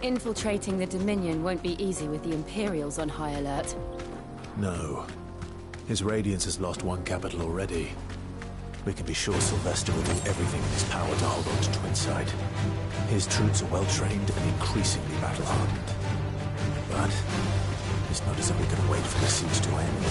Infiltrating the Dominion won't be easy with the Imperials on high alert. No. His Radiance has lost one capital already. We can be sure Sylvester will do everything in his power to hold on to Twinside. His troops are well-trained and increasingly battle-hardened. But it's not as if we can wait for the siege to end.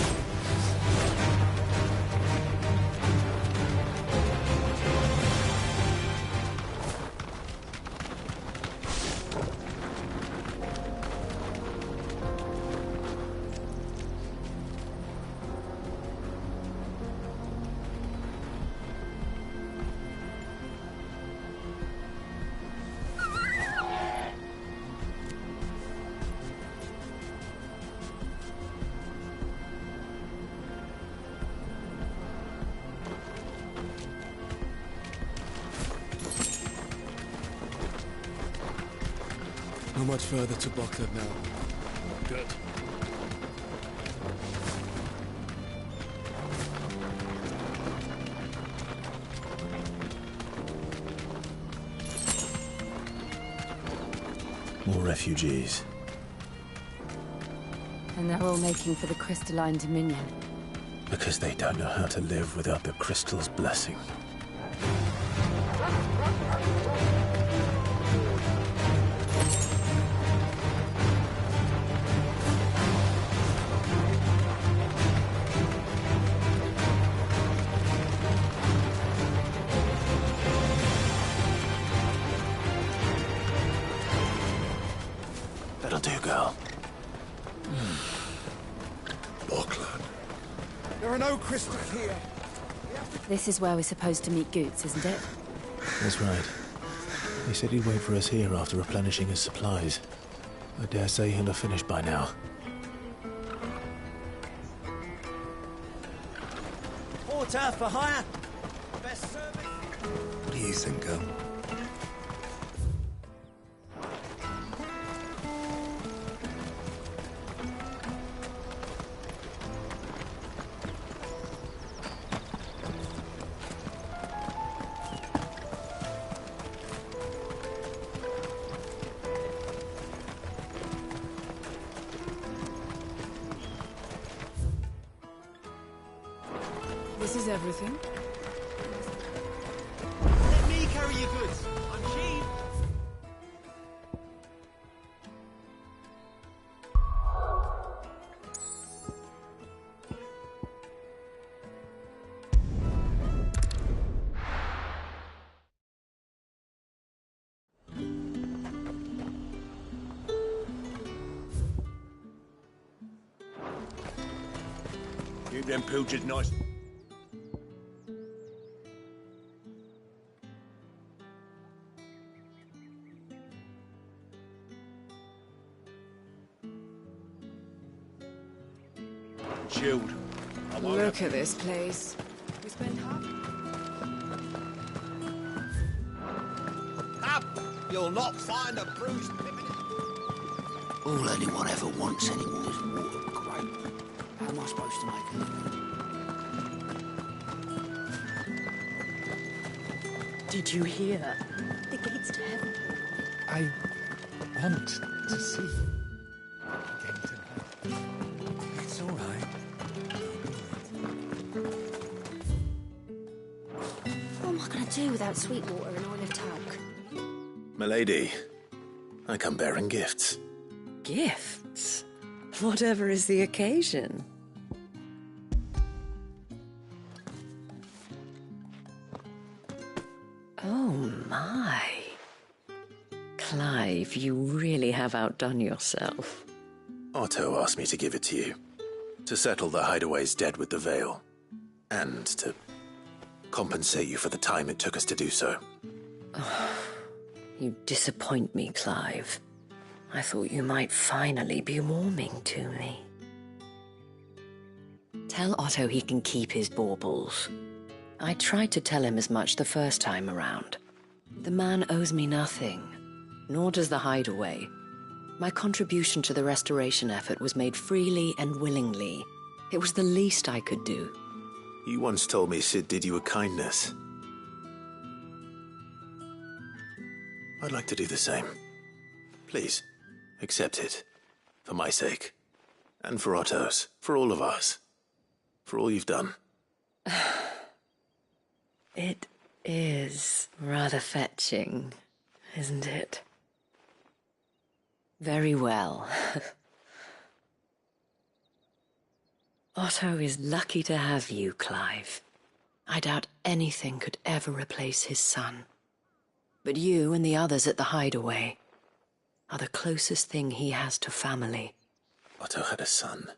How much further to Baghdad now? Good. More refugees. And they're all making for the Crystalline Dominion. Because they don't know how to live without the Crystal's blessing. That'll do, girl. Auckland. There are no crystals here. This is where we're supposed to meet Goots, isn't it? That's right. He said he'd wait for us here after replenishing his supplies. I dare say he'll have finished by now. Water for hire. Best service. What do you think, girl? This is everything. Let me carry your goods. I'm cheap. Keep them pilchards nice. Chilled. I won't Look have- at this place. We spent half. Up! You'll not find a bruised pippin. All anyone ever wants anymore is water. Great. How am I supposed to make a living? Did you hear? The gates to heaven. I want to see. Getting to heaven. It's all right. What am I going to do without Sweetwater and Oil of Talc? Milady, I come bearing gifts. Gifts? Whatever is the occasion. Oh my. Clive, you really have outdone yourself. Otto asked me to give it to you. To settle the Hideaway's debt with the Veil. And to compensate you for the time it took us to do so. You disappoint me, Clive. I thought you might finally be warming to me. Tell Otto he can keep his baubles. I tried to tell him as much the first time around. The man owes me nothing, nor does the Hideaway. My contribution to the restoration effort was made freely and willingly. It was the least I could do. You once told me Sid did you a kindness. I'd like to do the same. Please, accept it. For my sake. And for Otto's. For all of us. For all you've done. It is rather fetching, isn't it? Very well. Otto is lucky to have you, Clive. I doubt anything could ever replace his son. But you and the others at the hideaway are the closest thing he has to family. Otto had a son.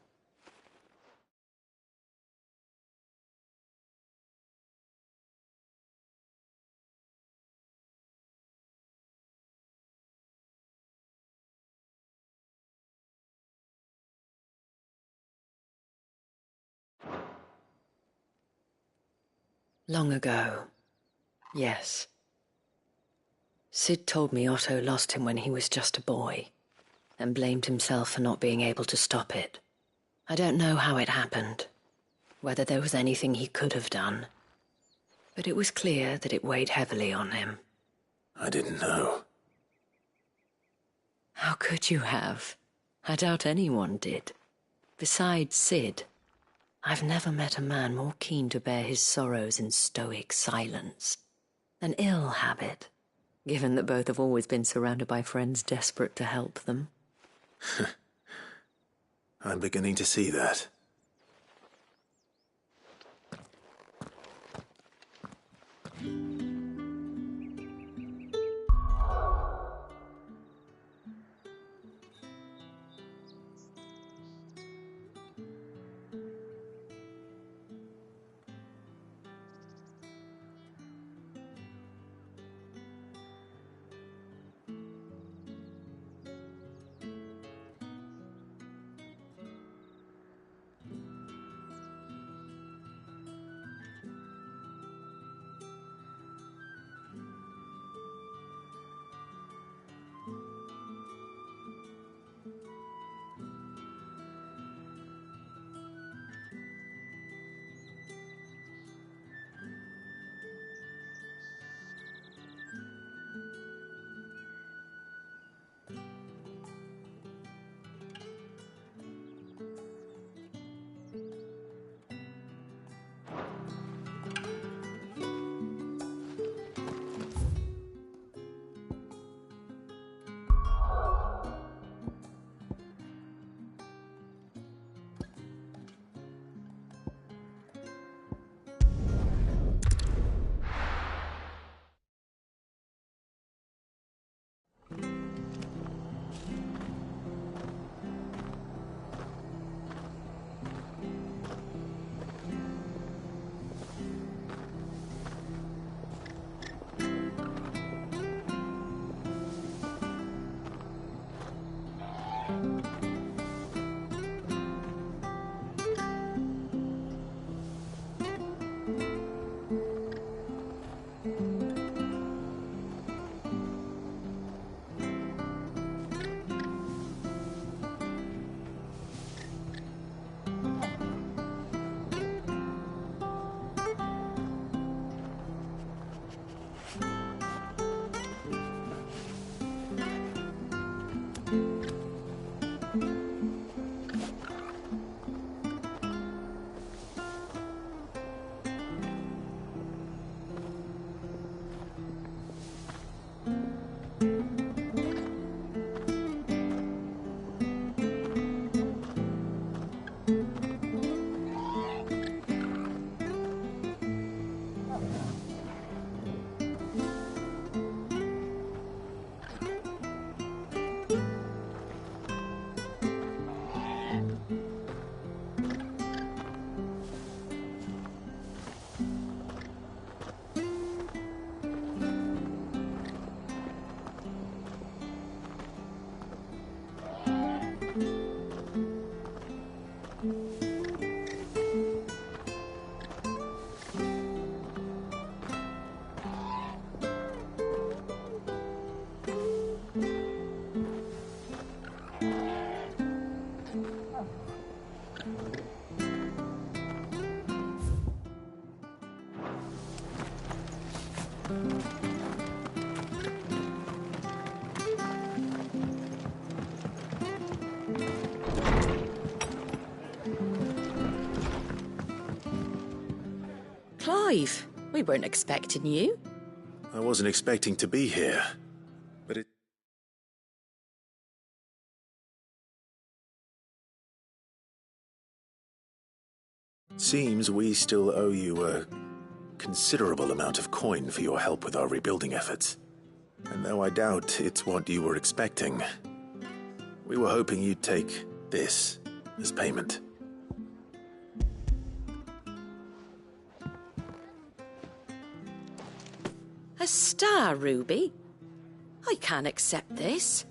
Long ago, yes. Sid told me Otto lost him when he was just a boy, and blamed himself for not being able to stop it. I don't know how it happened, whether there was anything he could have done, but it was clear that it weighed heavily on him. I didn't know. How could you have? I doubt anyone did. Besides Sid, I've never met a man more keen to bear his sorrows in stoic silence. An ill habit, given that both have always been surrounded by friends desperate to help them. I'm beginning to see that. Clive, we weren't expecting you. I wasn't expecting to be here, but it... seems we still owe you a considerable amount of coin for your help with our rebuilding efforts. And though I doubt it's what you were expecting, we were hoping you'd take this as payment. A star ruby? I can't accept this.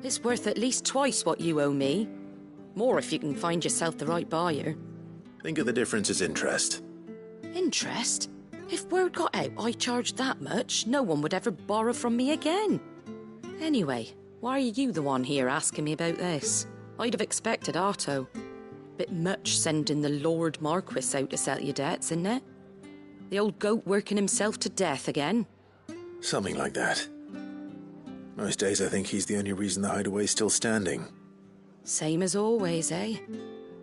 It's worth at least twice what you owe me. More if you can find yourself the right buyer. Think of the difference as interest. Interest? If word got out I charged that much, no one would ever borrow from me again. Anyway, why are you the one here asking me about this? I'd have expected Otto. Bit much sending the Lord Marquis out to settle your debts, isn't it? The old goat working himself to death again. Something like that. Most days I think he's the only reason the hideaway's still standing. Same as always, eh?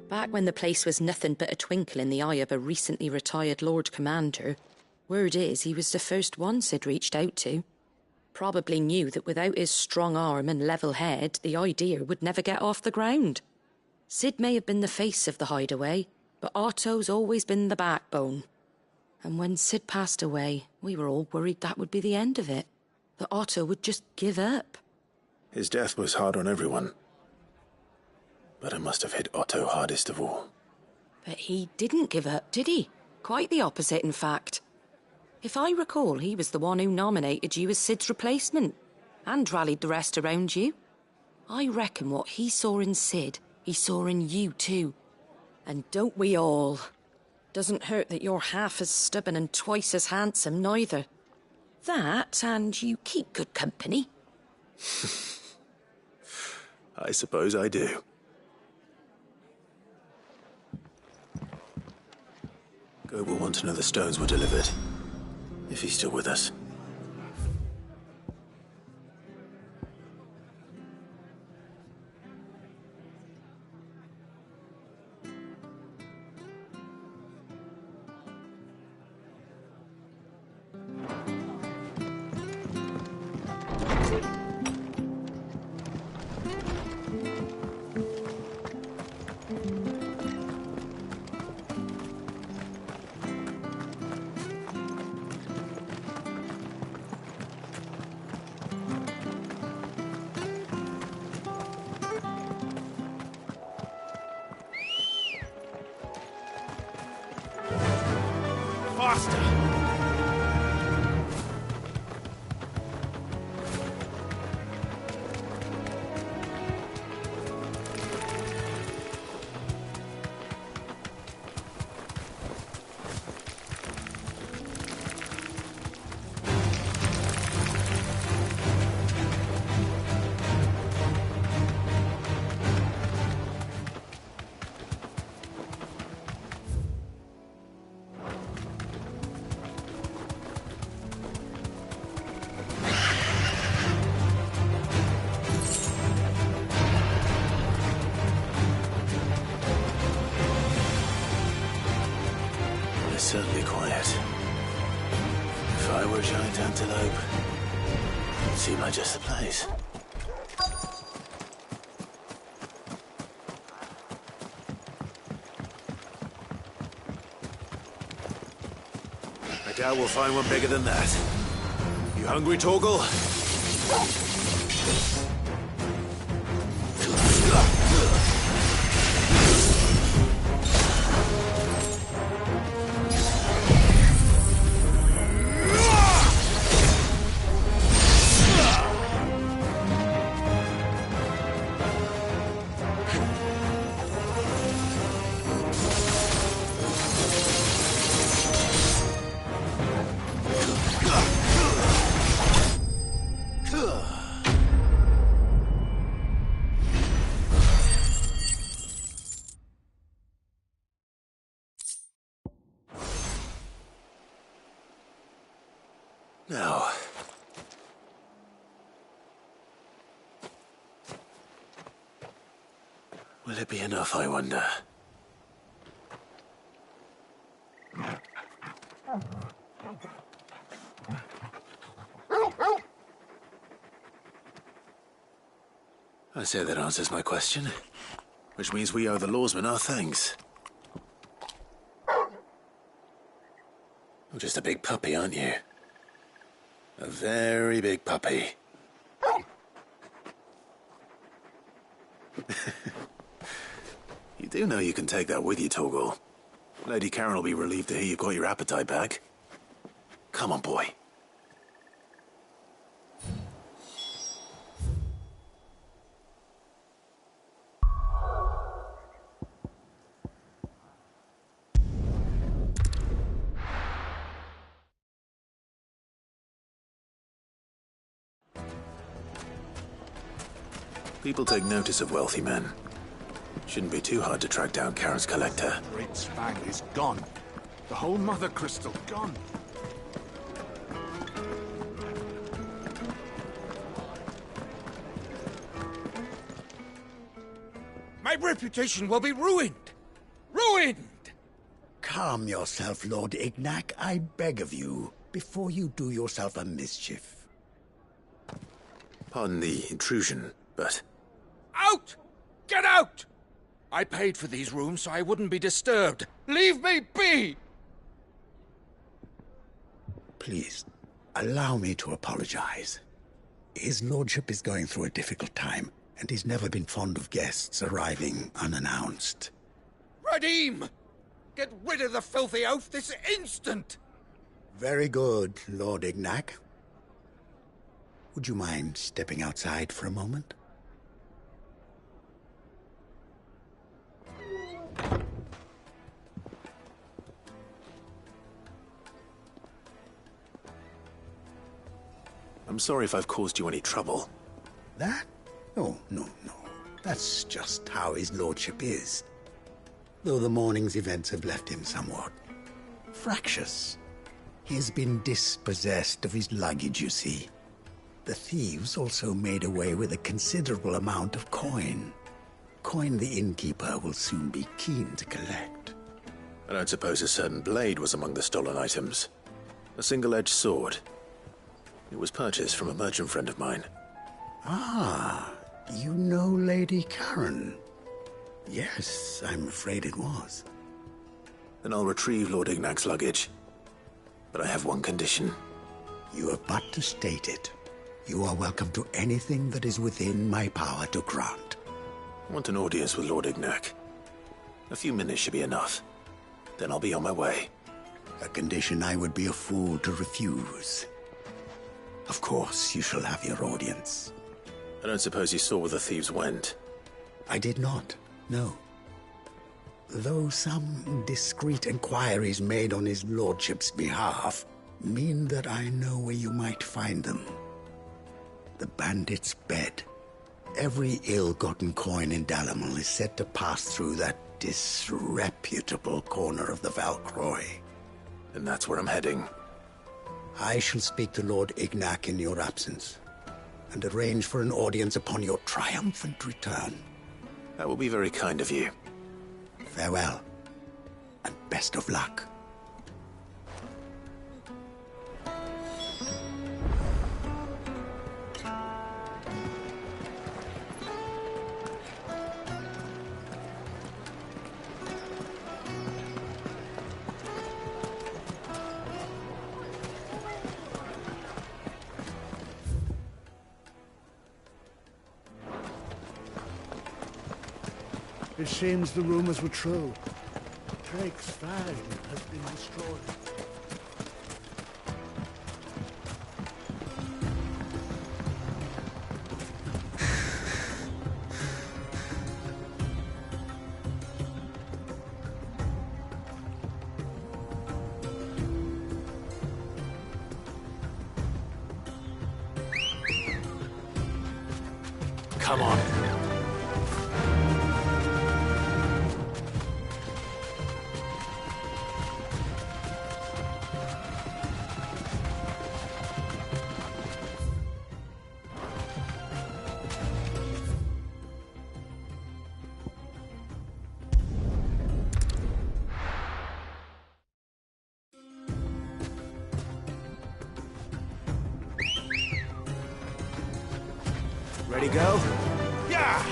Back when the place was nothing but a twinkle in the eye of a recently retired Lord Commander, word is he was the first one Sid reached out to. Probably knew that without his strong arm and level head, the idea would never get off the ground. Sid may have been the face of the hideaway, but Otto's always been the backbone. And when Sid passed away, we were all worried that would be the end of it. That Otto would just give up. His death was hard on everyone. But it must have hit Otto hardest of all. But he didn't give up, did he? Quite the opposite, in fact. If I recall, he was the one who nominated you as Sid's replacement, and rallied the rest around you. I reckon what he saw in Sid, he saw in you too. And don't we all? Doesn't hurt that you're half as stubborn and twice as handsome, neither. That, and you keep good company. I suppose I do. Goat will want to know the stones were delivered, if he's still with us. Certainly quiet. If I were a giant antelope, it'd seem like just the place. I doubt we'll find one bigger than that. You hungry, Torgal? Now, will it be enough, I wonder? I say that answers my question. Which means we owe the lawsman our thanks. You're just a big puppy, aren't you? A very big puppy. You do know you can take that with you, Torgal. Lady Karen will be relieved to hear you've got your appetite back. Come on, boy. People take notice of wealthy men. Shouldn't be too hard to track down Karen's collector. Great Spang is gone. The whole Mother Crystal gone. My reputation will be ruined! Ruined! Calm yourself, Lord Ignac, I beg of you, before you do yourself a mischief. Pardon the intrusion, but... Out! Get out! I paid for these rooms so I wouldn't be disturbed. Leave me be! Please, allow me to apologize. His lordship is going through a difficult time, and he's never been fond of guests arriving unannounced. Radim! Get rid of the filthy oaf this instant! Very good, Lord Ignac. Would you mind stepping outside for a moment? I'm sorry if I've caused you any trouble. That? Oh, no. That's just how his lordship is. Though the morning's events have left him somewhat fractious. He's been dispossessed of his luggage, you see. The thieves also made away with a considerable amount of coin. Coin the innkeeper will soon be keen to collect. I don't suppose a certain blade was among the stolen items. A single-edged sword. It was purchased from a merchant friend of mine. Ah, you know Lady Karen. Yes, I'm afraid it was. Then I'll retrieve Lord Ignac's luggage. But I have one condition. You have but to state it. You are welcome to anything that is within my power to grant. I want an audience with Lord Ignac. A few minutes should be enough. Then I'll be on my way. A condition I would be a fool to refuse. Of course, you shall have your audience. I don't suppose you saw where the thieves went. I did not, no. Though some discreet inquiries made on his lordship's behalf mean that I know where you might find them. The bandit's bed. Every ill-gotten coin in Dalamil is said to pass through that disreputable corner of the Valcroy. And that's where I'm heading. I shall speak to Lord Ignac in your absence, and arrange for an audience upon your triumphant return. That will be very kind of you. Farewell, and best of luck. It seems the rumors were true. Drake's fang has been destroyed. Come on. Ready, go? Yeah!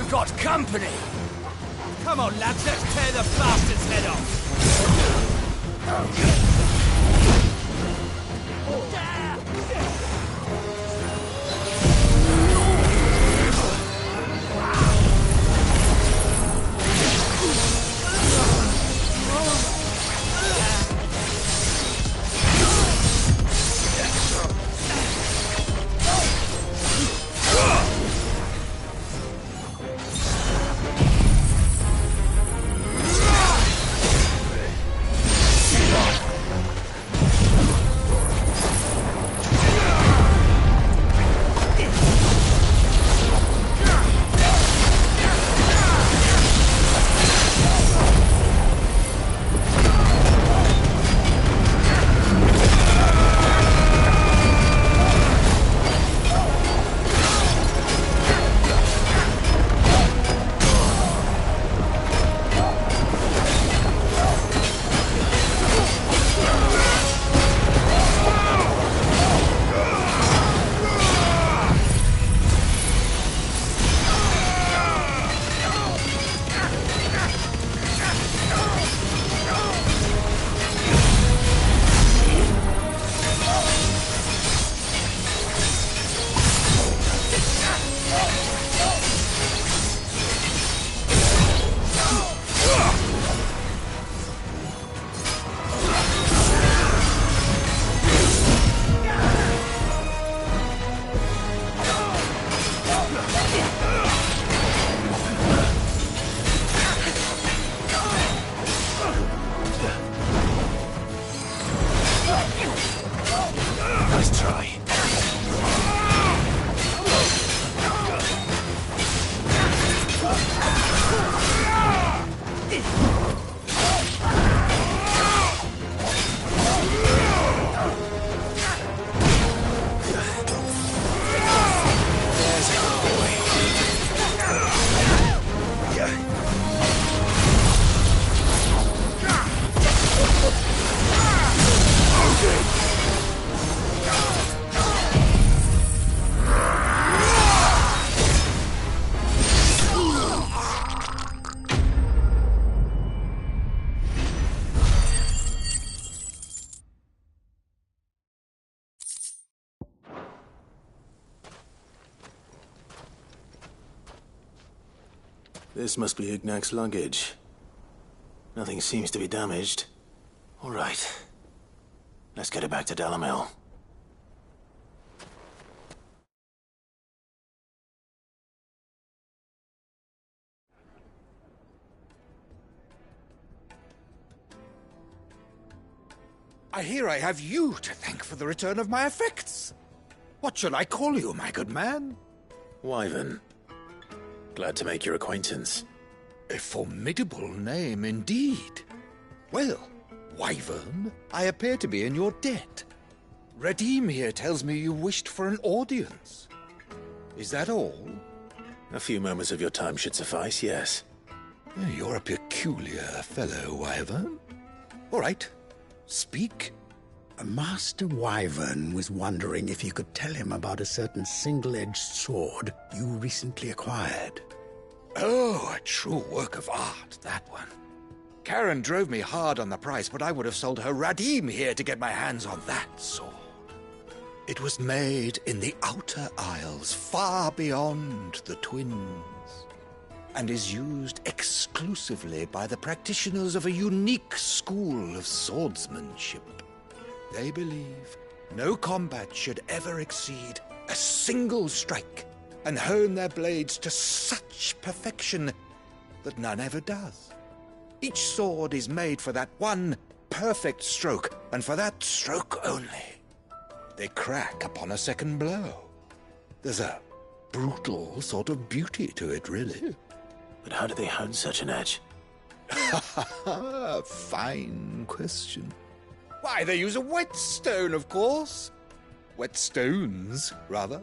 Got company! Come on, lads, let's tear the bastard's head off! Nice try. This must be Ignac's luggage. Nothing seems to be damaged. All right. Let's get it back to Dalamil. I hear I have you to thank for the return of my effects. What shall I call you, my good man? Wyvern. Glad to make your acquaintance. A formidable name indeed. Well, Wyvern, I appear to be in your debt. Redeem here tells me you wished for an audience. Is that all? A few moments of your time should suffice, yes. You're a peculiar fellow, Wyvern. All right. Speak. Master Wyvern was wondering if you could tell him about a certain single-edged sword you recently acquired. Oh, a true work of art, that one. Karen drove me hard on the price, but I would have sold her Radim here to get my hands on that sword. It was made in the Outer Isles, far beyond the Twins, and is used exclusively by the practitioners of a unique school of swordsmanship. They believe no combat should ever exceed a single strike, and hone their blades to such perfection that none ever does. Each sword is made for that one perfect stroke, and for that stroke only. They crack upon a second blow. There's a brutal sort of beauty to it, really. But how do they hone such an edge? Fine question. Why, they use a whetstone, of course. Whetstones, rather.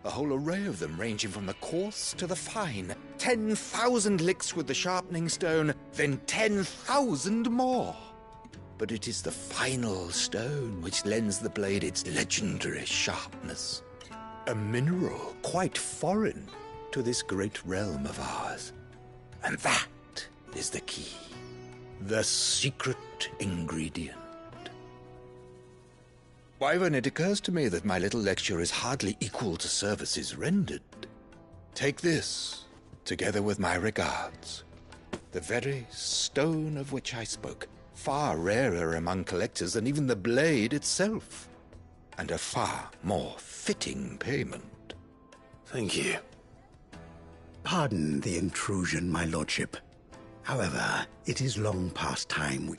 A whole array of them, ranging from the coarse to the fine. 10,000 licks with the sharpening stone, then 10,000 more. But it is the final stone which lends the blade its legendary sharpness. A mineral quite foreign to this great realm of ours. And that is the key. The secret ingredient. Wyvern, it occurs to me that my little lecture is hardly equal to services rendered. Take this, together with my regards. The very stone of which I spoke, far rarer among collectors than even the blade itself, and a far more fitting payment. Thank you. Pardon the intrusion, my lordship. However, it is long past time.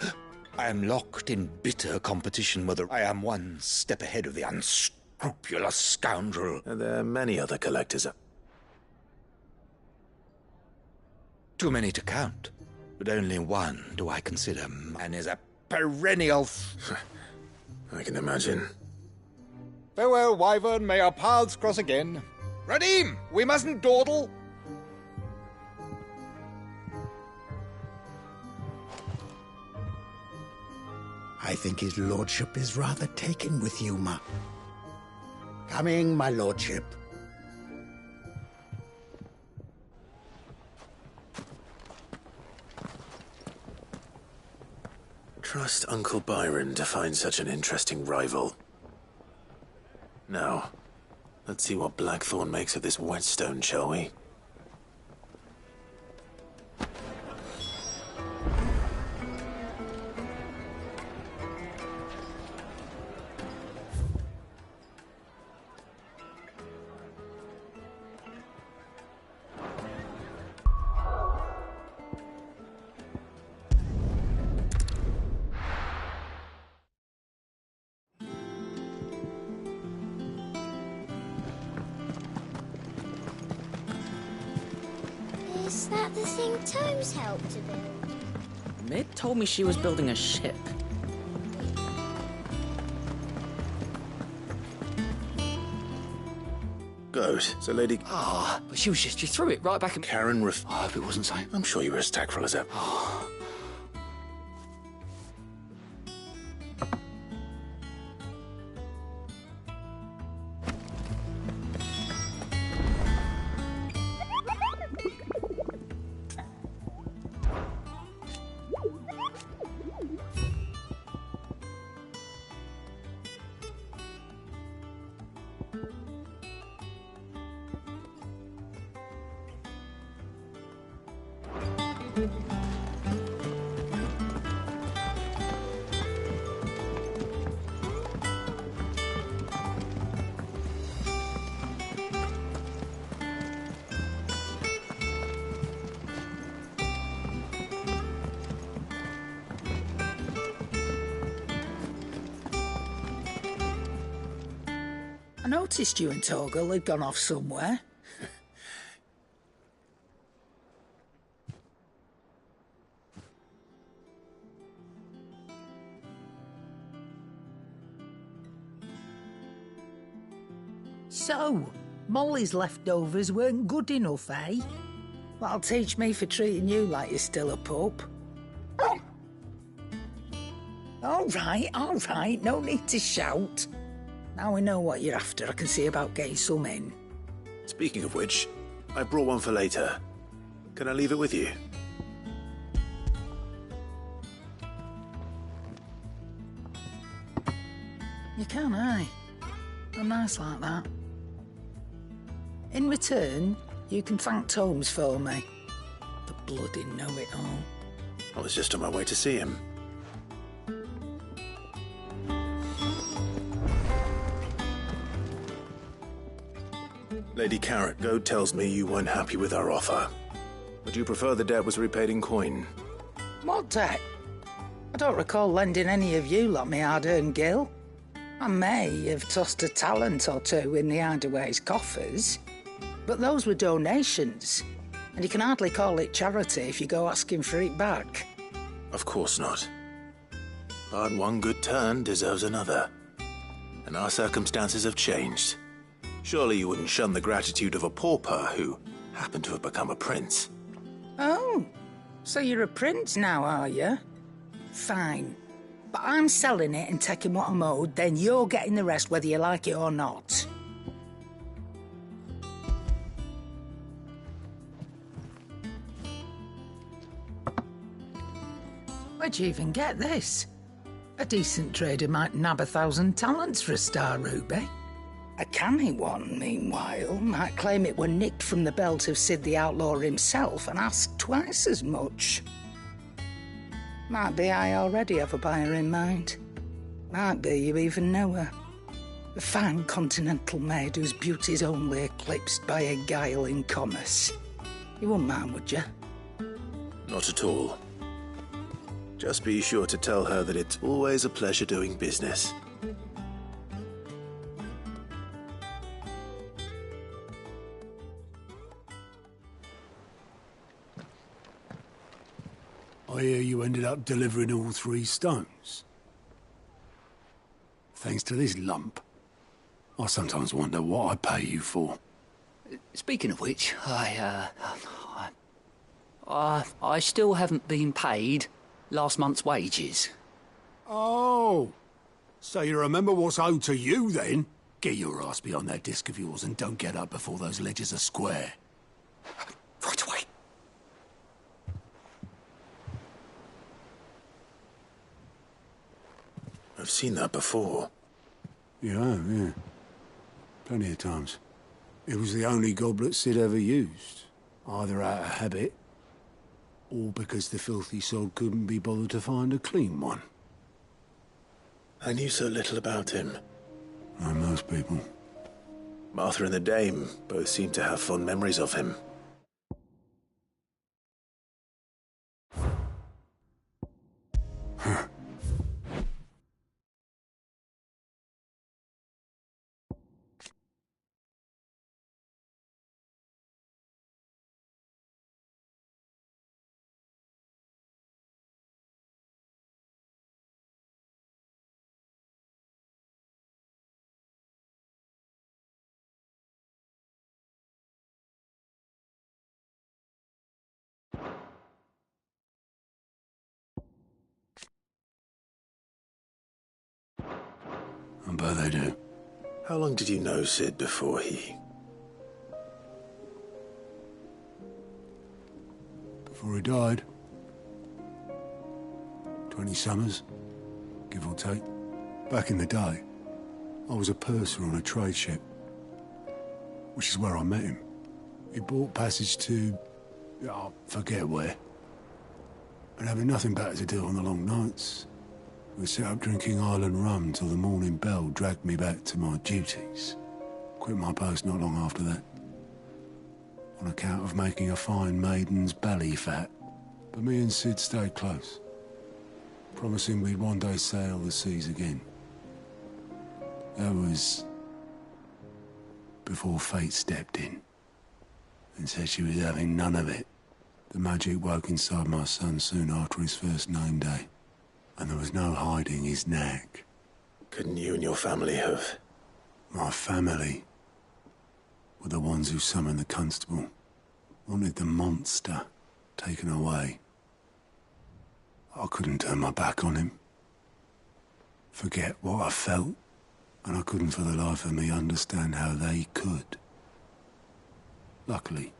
I am locked in bitter competition whether I am one step ahead of the unscrupulous scoundrel. And there are many other collectors. Too many to count, but only one do I consider and is a perennial... I can imagine. Farewell, Wyvern, may our paths cross again. Radim, we mustn't dawdle. I think his lordship is rather taken with you, Coming, my lordship. Trust Uncle Byron to find such an interesting rival. Now, let's see what Blackthorn makes of this whetstone, shall we? Is that the thing Tomes helped to build? Mid told me she was building a ship. Good. So, Lady... Ah, but she threw it right back at... Karen I hope it wasn't saying... I'm sure you were as tactful as ever. I noticed you and Torgal had gone off somewhere. So, Molly's leftovers weren't good enough, eh? That'll teach me for treating you like you're still a pup. All right, no need to shout. Now we know what you're after, I can see about getting some in. Speaking of which, I brought one for later. Can I leave it with you? You can, aye. I'm nice like that. In return, you can thank Tomes for me. The bloody know-it-all. I was just on my way to see him. Lady Carrot, Goad tells me you weren't happy with our offer. Would you prefer the debt was repaid in coin? What debt? I don't recall lending any of you lot me hard-earned gil. I may have tossed a talent or two in the Hideaway's coffers, but those were donations, and you can hardly call it charity if you go asking for it back. Of course not. But one good turn deserves another. And our circumstances have changed. Surely you wouldn't shun the gratitude of a pauper who happened to have become a prince. Oh, so you're a prince now, are you? Fine. But I'm selling it and taking what I'm owed, then you're getting the rest whether you like it or not. Where'd you even get this? A decent trader might nab 1,000 talents for a star ruby. A canny one, meanwhile, might claim it were nicked from the belt of Sid the Outlaw himself and ask twice as much. Might be I already have a buyer in mind. Might be you even know her. A fine continental maid whose beauty's only eclipsed by a guile in commerce. You wouldn't mind, would you? Not at all. Just be sure to tell her that it's always a pleasure doing business. I hear you ended up delivering all 3 stones. Thanks to this lump. I sometimes wonder what I pay you for. Speaking of which, I still haven't been paid last month's wages. Oh, so you remember what's owed to you then? Get your ass behind that disc of yours and don't get up before those ledgers are square. Right away. I've seen that before. You have, yeah. Plenty of times. It was the only goblet Sid ever used. Either out of habit, or because the filthy sod couldn't be bothered to find a clean one. I knew so little about him. Like most people. Martha and the Dame both seem to have fond memories of him. I bet they do. How long did you know Sid before he... Before he died? 20 summers, give or take. Back in the day, I was a purser on a trade ship, which is where I met him. He bought passage to... I forget where. And having nothing better to do on the long nights, we set up drinking island rum till the morning bell dragged me back to my duties. Quit my post not long after that, on account of making a fine maiden's belly fat. But me and Sid stayed close, promising we'd one day sail the seas again. That was before fate stepped in and said she was having none of it. The magic woke inside my son soon after his first name day, and there was no hiding his knack. Couldn't you and your family have... My family were the ones who summoned the constable, wanted the monster taken away. I couldn't turn my back on him. forget what I felt, and I couldn't for the life of me understand how they could. Luckily,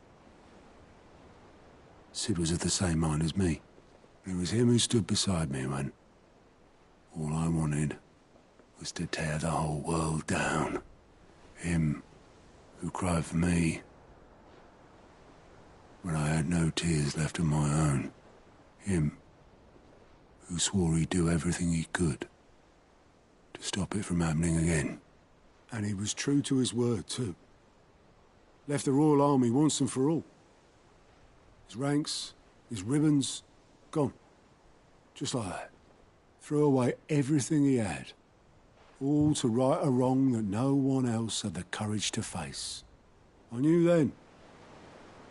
Sid was of the same mind as me. It was him who stood beside me when all I wanted was to tear the whole world down. Him who cried for me when I had no tears left of my own. Him who swore he'd do everything he could to stop it from happening again. And he was true to his word, too. Left the Royal Army once and for all. His ranks, his ribbons, gone. Just like that. Threw away everything he had. All to right a wrong that no one else had the courage to face. I knew then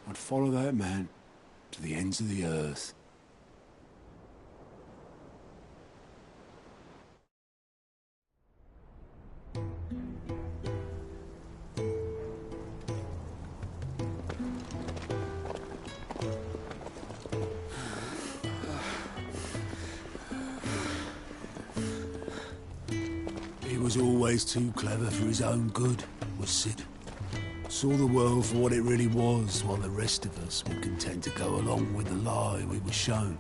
I'd follow that man to the ends of the earth. He was always too clever for his own good, was Sid. Saw the world for what it really was, while the rest of us were content to go along with the lie we were shown.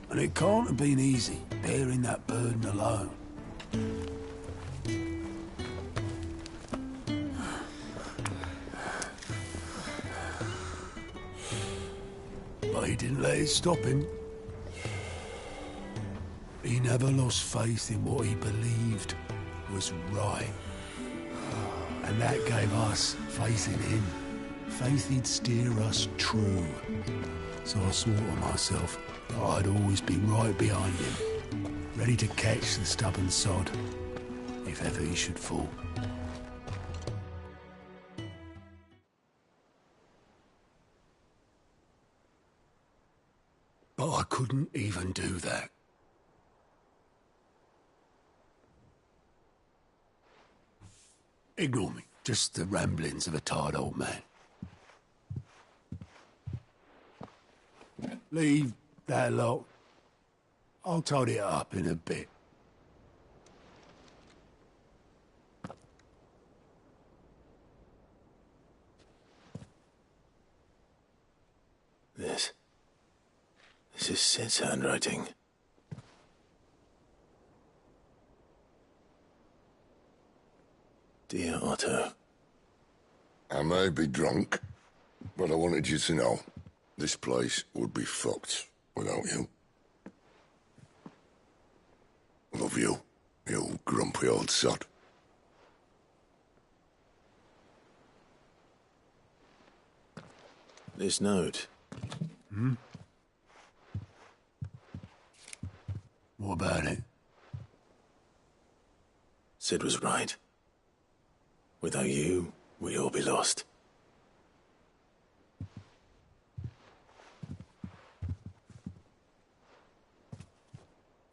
And it can't have been easy, bearing that burden alone. But he didn't let it stop him. He never lost faith in what he believed was right. And that gave us faith in him. Faith he'd steer us true. So I swore to myself that I'd always be right behind him, ready to catch the stubborn sod, if ever he should fall. But I couldn't even do that. Ignore me. Just the ramblings of a tired old man. Leave that lot. I'll tidy it up in a bit. This is Sid's handwriting. Dear Otto. I may be drunk, but I wanted you to know this place would be fucked without you. Love you, you grumpy old sod. This note. Hmm? What about it? Sid was right. Without you, we'd all be lost.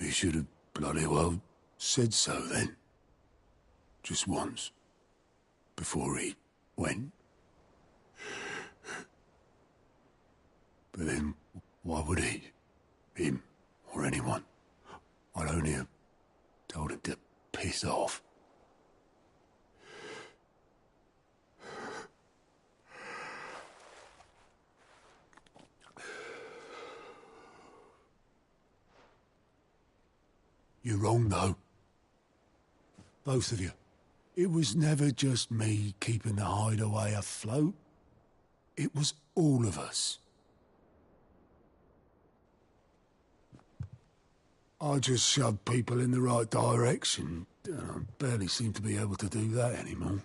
He should have bloody well said so then. Just once. Before he went. But then, why would he? Him, or anyone? I'd only have told him to piss off. You're wrong, though. Both of you. It was never just me keeping the hideaway afloat. It was all of us. I just shoved people in the right direction. I barely seem to be able to do that anymore.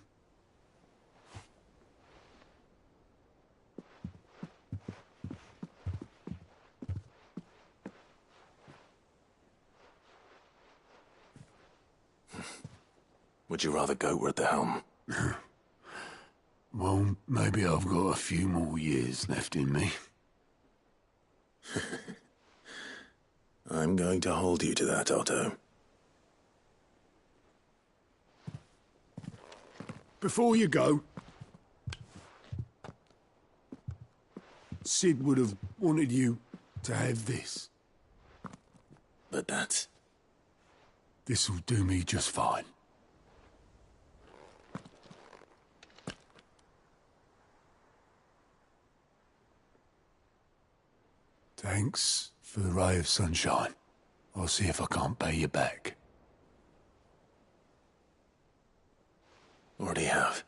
Would you rather go were at the helm? Well, maybe I've got a few more years left in me. I'm going to hold you to that, Otto. Before you go, Sid would have wanted you to have this. But that's This'll do me just fine. Thanks for the ray of sunshine. I'll see if I can't pay you back. Already have.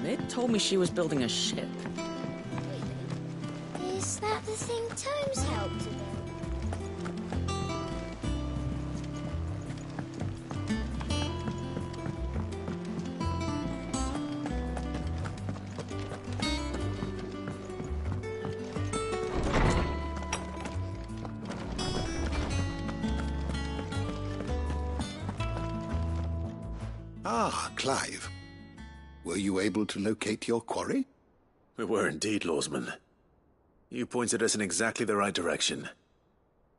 Mid told me she was building a ship. Is that the thing Tomes helped to build? Ah, Clive. Were you able to locate your quarry? We were indeed, Lawsman. You pointed us in exactly the right direction.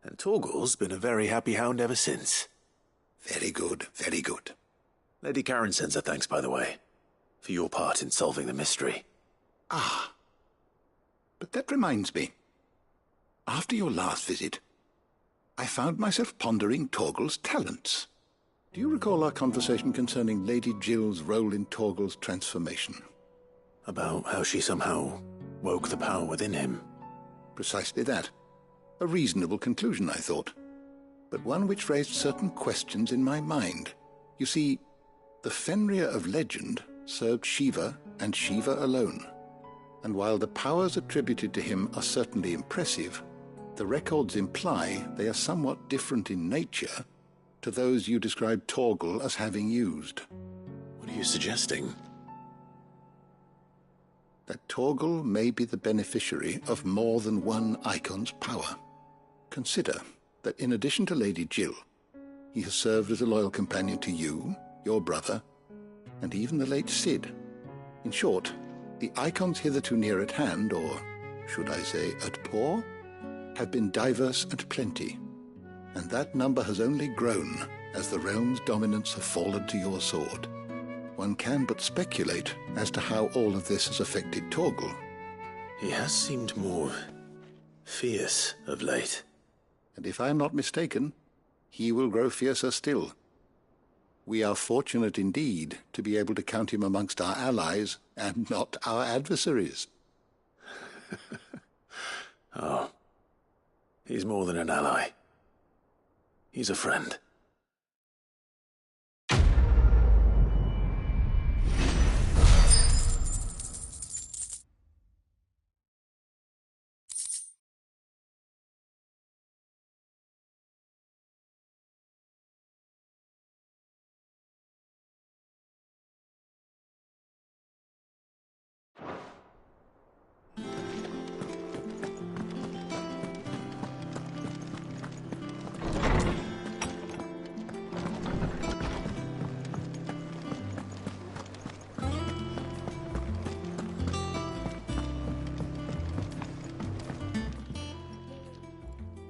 And Torgal's been a very happy hound ever since. Very good, very good. Lady Karen sends her thanks, by the way, for your part in solving the mystery. Ah. But that reminds me. After your last visit, I found myself pondering Torgal's talents. Do you recall our conversation concerning Lady Jill's role in Torgal's transformation? About how she somehow woke the power within him. Precisely that. A reasonable conclusion, I thought. But one which raised certain questions in my mind. You see, the Fenrir of legend served Shiva and Shiva alone. And while the powers attributed to him are certainly impressive, the records imply they are somewhat different in nature to those you described Torgal as having used. What are you suggesting? That Torgal may be the beneficiary of more than one Icon's power. Consider that in addition to Lady Jill, he has served as a loyal companion to you, your brother, and even the late Cid. In short, the Icons hitherto near at hand, or should I say at paw, have been diverse and plenty. And that number has only grown as the realm's dominance have fallen to your sword. One can but speculate as to how all of this has affected Torgal. He has seemed more fierce of late. And if I am not mistaken, he will grow fiercer still. We are fortunate indeed to be able to count him amongst our allies and not our adversaries. Oh, he's more than an ally. He's a friend.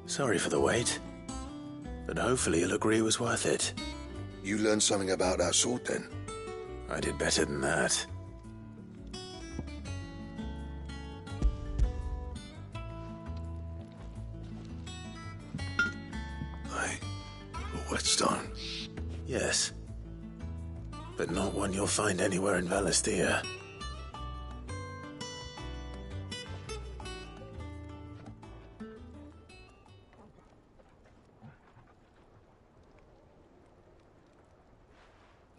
Sorry for the wait, but hopefully you'll agree it was worth it. You learned something about that sword, then? I did better than that. A whetstone? Yes. But not one you'll find anywhere in Valisthea.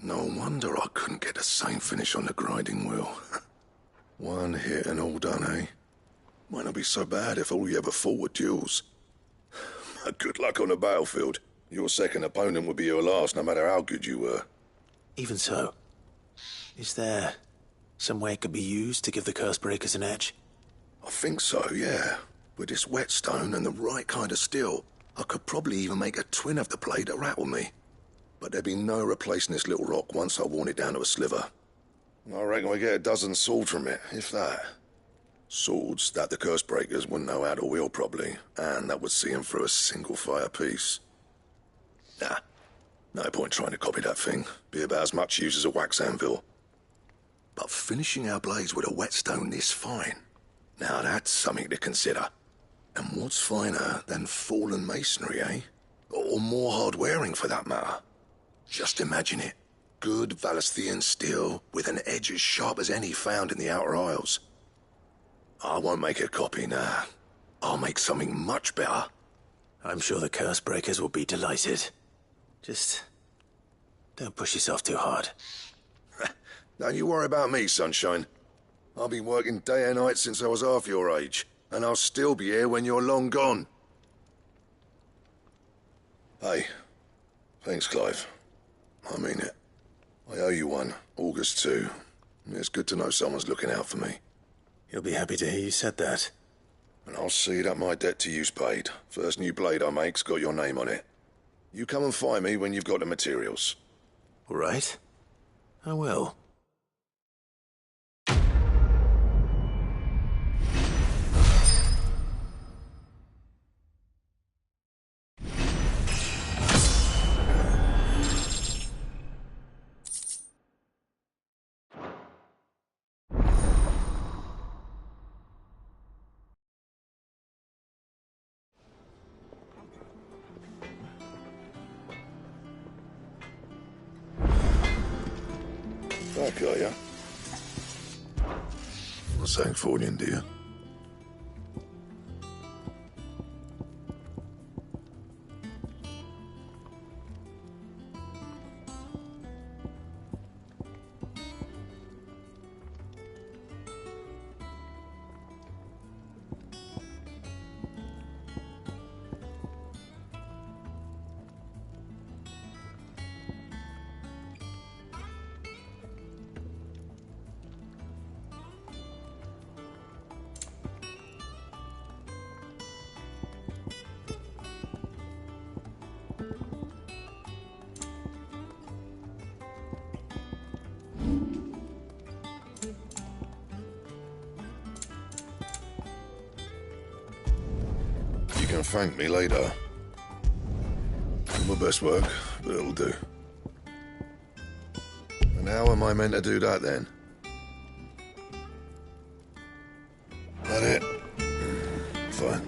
No wonder I couldn't get the same finish on the grinding wheel. One hit and all done, eh? Might not be so bad if all you ever fought were duels. Good luck on the battlefield. Your second opponent would be your last, no matter how good you were. Even so, is there some way it could be used to give the Curse Breakers an edge? I think so, yeah. With this whetstone and the right kind of steel, I could probably even make a twin of the blade that rattled me. but there'd be no replacing this little rock once I worn it down to a sliver. I reckon we get a dozen swords from it, if that. Swords that the curse breakers wouldn't know how to wield properly, and that would see them through a single fire piece. Nah, no point trying to copy that thing. Be about as much use as a wax anvil. But finishing our blades with a whetstone this fine, now that's something to consider. And what's finer than fallen masonry, eh? Or more hard-wearing, for that matter. Just imagine it. Good Valisthian steel with an edge as sharp as any found in the Outer Isles. I won't make a copy, nah. I'll make something much better. I'm sure the curse breakers will be delighted. Just don't push yourself too hard. Don't you worry about me, sunshine. I've been working day and night since I was half your age, and I'll still be here when you're long gone. Hey, thanks, Clive. I mean it. I owe you one, August too. It's good to know someone's looking out for me. He'll be happy to hear you said that. And I'll see that my debt to you's paid. First new blade I make's got your name on it. You come and find me when you've got the materials. All right. I will. Back, are ya? What's that for you, dear? You can thank me later. My best work, but it'll do. And how am I meant to do that then? That it? Fine.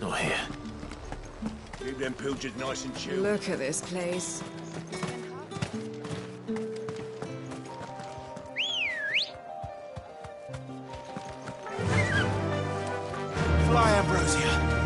Not here. Keep them pilchers nice and chill. Look at this place. Fly, Ambrosia.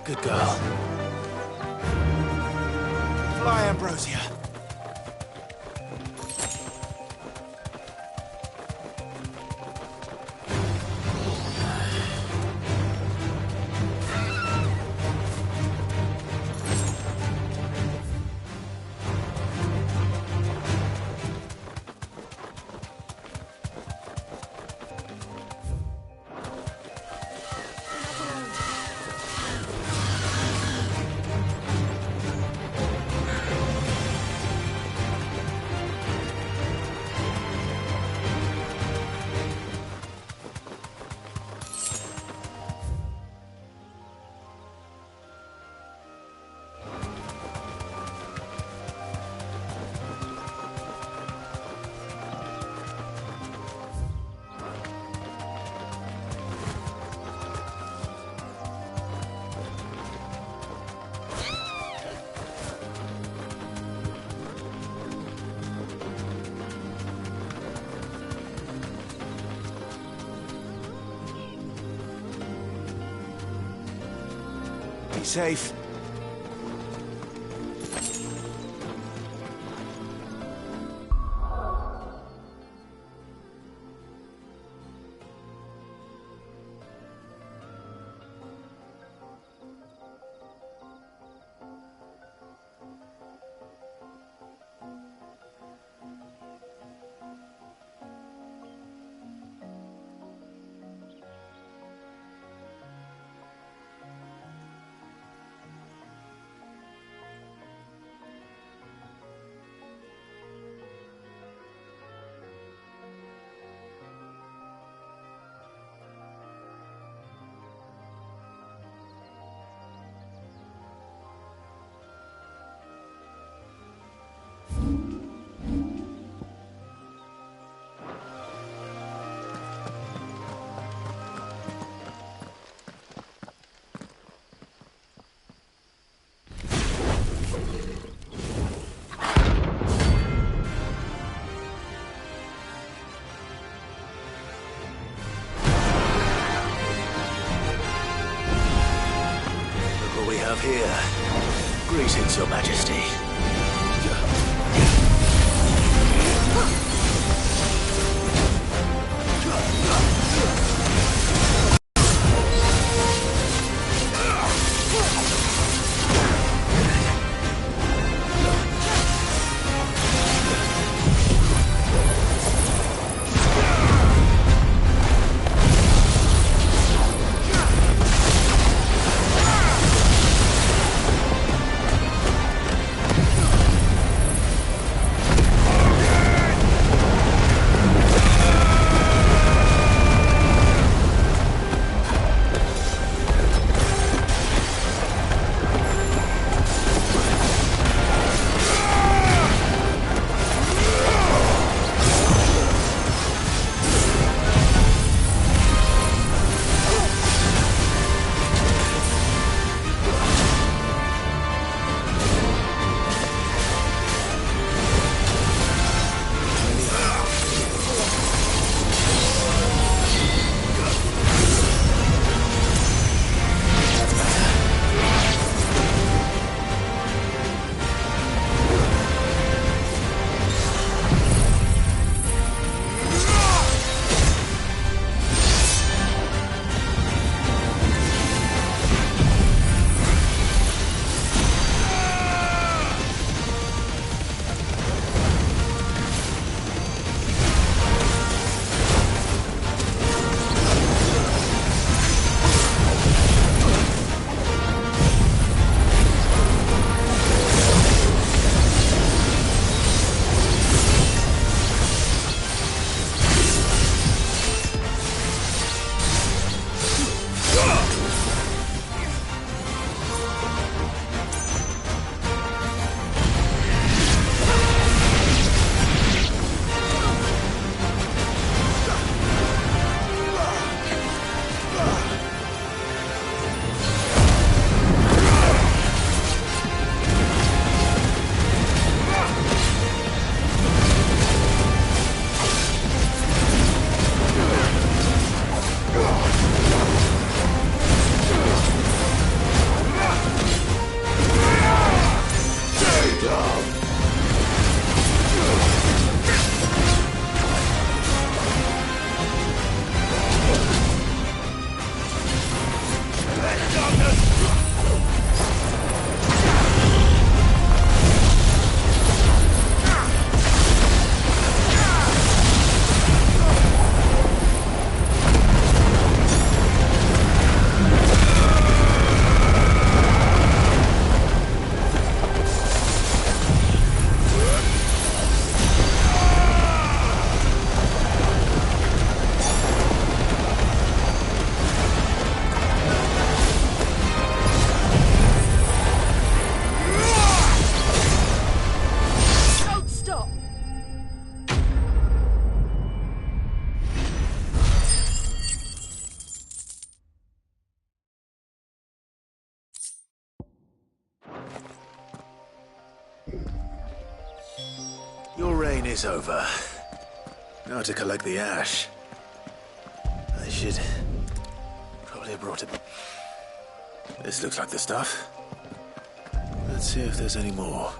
Good girl. Fly, Ambrosia. Be safe. Here. Greetings, Your Majesty. rain is over. Now to collect the ash. I should probably have brought it. This looks like the stuff. Let's see if there's any more.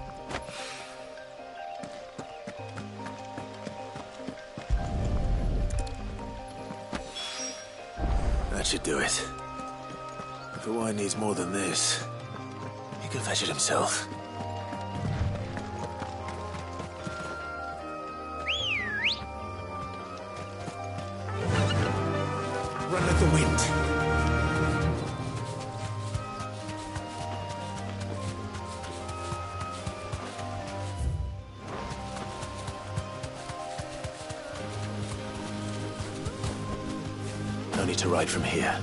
That should do it. If the wine needs more than this, he can fetch it himself. Run like the wind. No need to ride from here.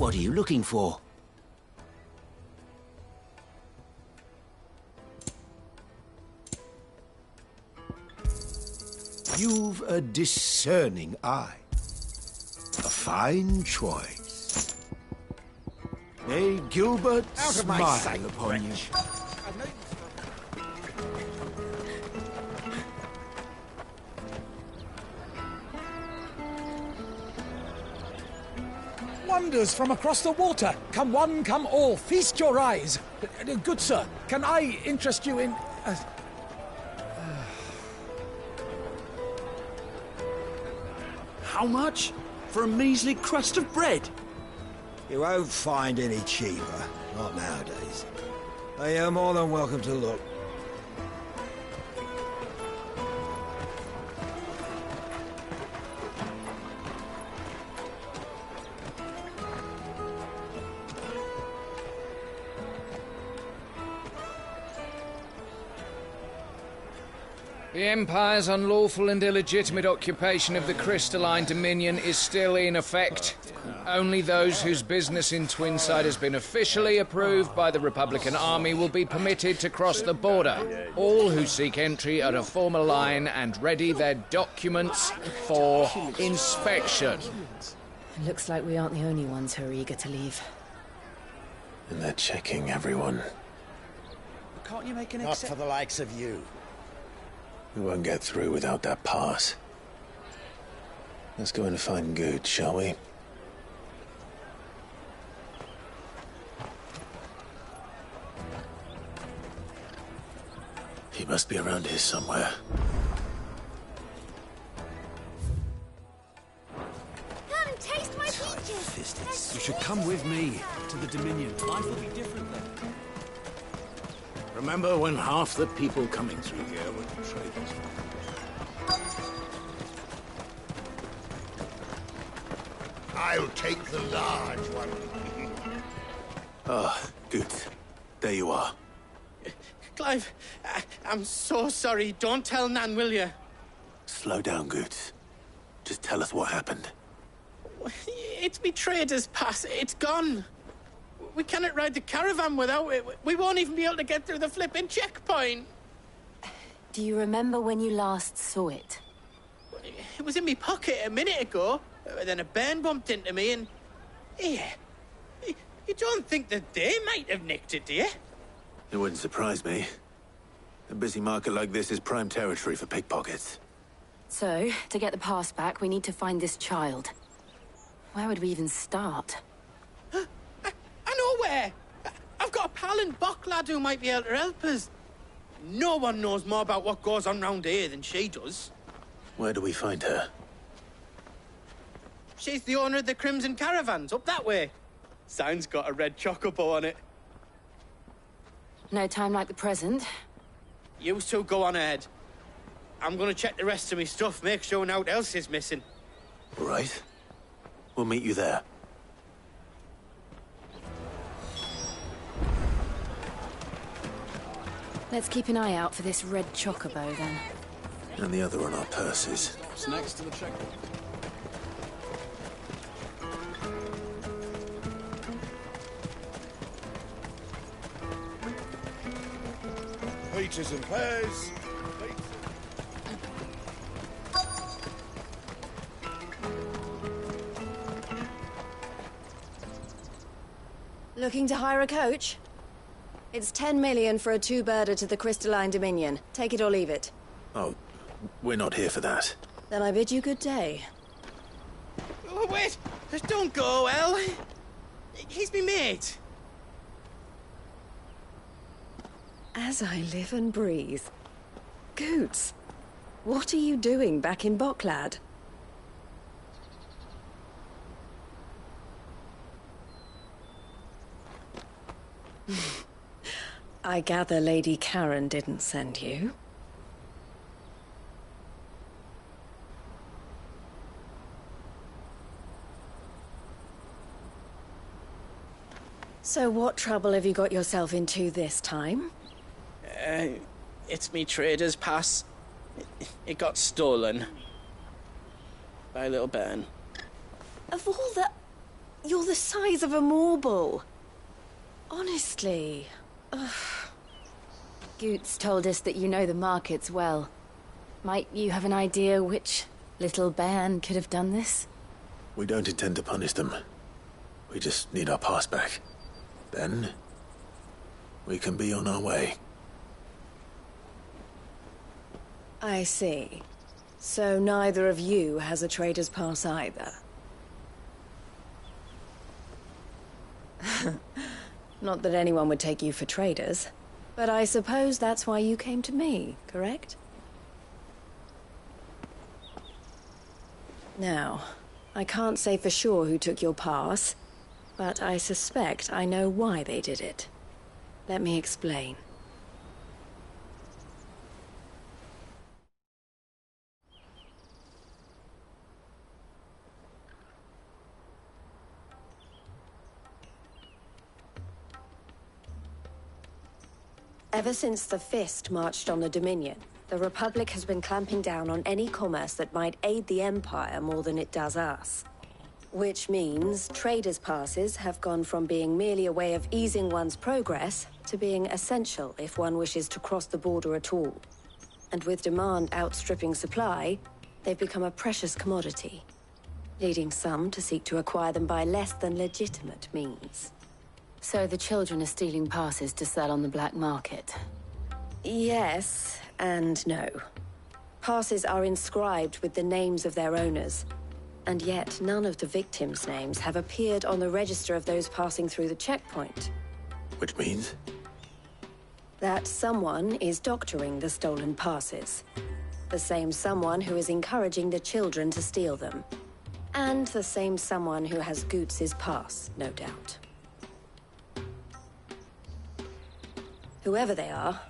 What are you looking for? You've a discerning eye. A fine choice. May Gilbert Out of my smile sight, upon you. wretch. Wonders from across the water. Come one, come all. Feast your eyes. Good sir, can I interest you in... How much? For a measly crust of bread? You won't find any cheaper. Not nowadays. You're more than welcome to look. The Empire's unlawful and illegitimate occupation of the crystalline dominion is still in effect. Only those whose business in Twinside has been officially approved by the Republican Army will be permitted to cross the border. All who seek entry are to form a line and ready their documents for inspection. It looks like we aren't the only ones who are eager to leave. And they're checking everyone. Can't you make an Not for the likes of you. We won't get through without that pass. Let's go in and find Good, shall we? He must be around here somewhere. Come, taste my peaches. You should come with me to the Dominion. Life will be different there. Remember when half the people coming through here were traders? I'll take the large one. Ah, Good. There you are. Clive, I'm so sorry. Don't tell Nan, will you? Slow down, Good. Just tell us what happened. It's me trader's pass. It's gone. We cannot ride the caravan without it. We won't even be able to get through the flipping checkpoint. Do you remember when you last saw it? It was in my pocket a minute ago. Then a bairn bumped into me and... Yeah. You don't think that they might have nicked it, do you? It wouldn't surprise me. A busy market like this is prime territory for pickpockets. So, to get the pass back, we need to find this child. Where would we even start? I know where! I've got a pal in Bock lad who might be able to help us. No one knows more about what goes on round here than she does. Where do we find her? She's the owner of the Crimson Caravans, up that way. Sign's got a red chocobo on it. No time like the present. You two go on ahead. I'm gonna check the rest of my stuff, make sure no one else is missing. All right. We'll meet you there. Let's keep an eye out for this red chocobo, then. And the other on our purses. What's next to the checkpoint? Peaches and pears. Looking to hire a coach? It's 10 million for a two-birder to the Crystalline Dominion. Take it or leave it. Oh, we're not here for that. Then I bid you good day. Oh, wait! Don't go, El. He's me mate. As I live and breathe. Goots, what are you doing back in Bocklad? I gather Lady Karen didn't send you. So what trouble have you got yourself into this time? It's me trader's pass. It got stolen. By a little bairn. Of all the... You're the size of a marble. Honestly. Ugh. Goots told us that you know the markets well. Might you have an idea which little bairn could have done this? We don't intend to punish them. We just need our pass back. Then, we can be on our way. I see. So neither of you has a trader's pass either. Not that anyone would take you for traders, but I suppose that's why you came to me, correct? Now, I can't say for sure who took your pass, but I suspect I know why they did it. Let me explain. Ever since the Fist marched on the Dominion, the Republic has been clamping down on any commerce that might aid the Empire more than it does us. Which means traders' passes have gone from being merely a way of easing one's progress to being essential if one wishes to cross the border at all. And with demand outstripping supply, they've become a precious commodity, leading some to seek to acquire them by less than legitimate means. So the children are stealing passes to sell on the black market? Yes, and no. Passes are inscribed with the names of their owners, and yet none of the victims' names have appeared on the register of those passing through the checkpoint. Which means? That someone is doctoring the stolen passes. The same someone who is encouraging the children to steal them. And the same someone who has Goots' pass, no doubt. Whoever they are,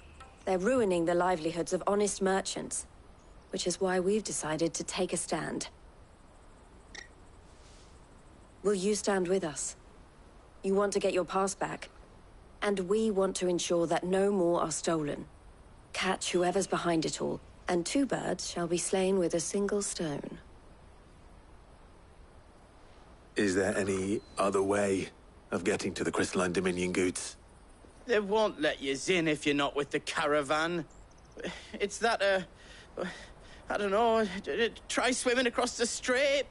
they're ruining the livelihoods of honest merchants, which is why we've decided to take a stand. Will you stand with us? You want to get your pass back, and we want to ensure that no more are stolen. Catch whoever's behind it all, and two birds shall be slain with a single stone. Is there any other way of getting to the Crystalline Dominion goods? They won't let you in if you're not with the caravan. It's that, I don't know, try swimming across the strait.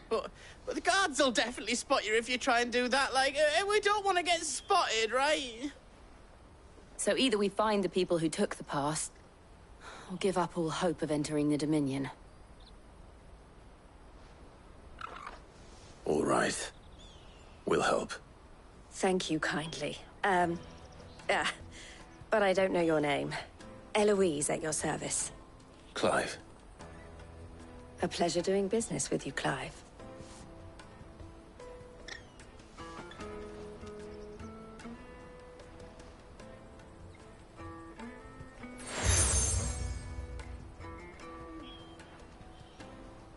But the guards will definitely spot you if you try and do that. Like, we don't want to get spotted, right? So either we find the people who took the pass, or give up all hope of entering the Dominion. All right. We'll help. Thank you kindly. But I don't know your name. Eloise at your service. Clive. A pleasure doing business with you, Clive.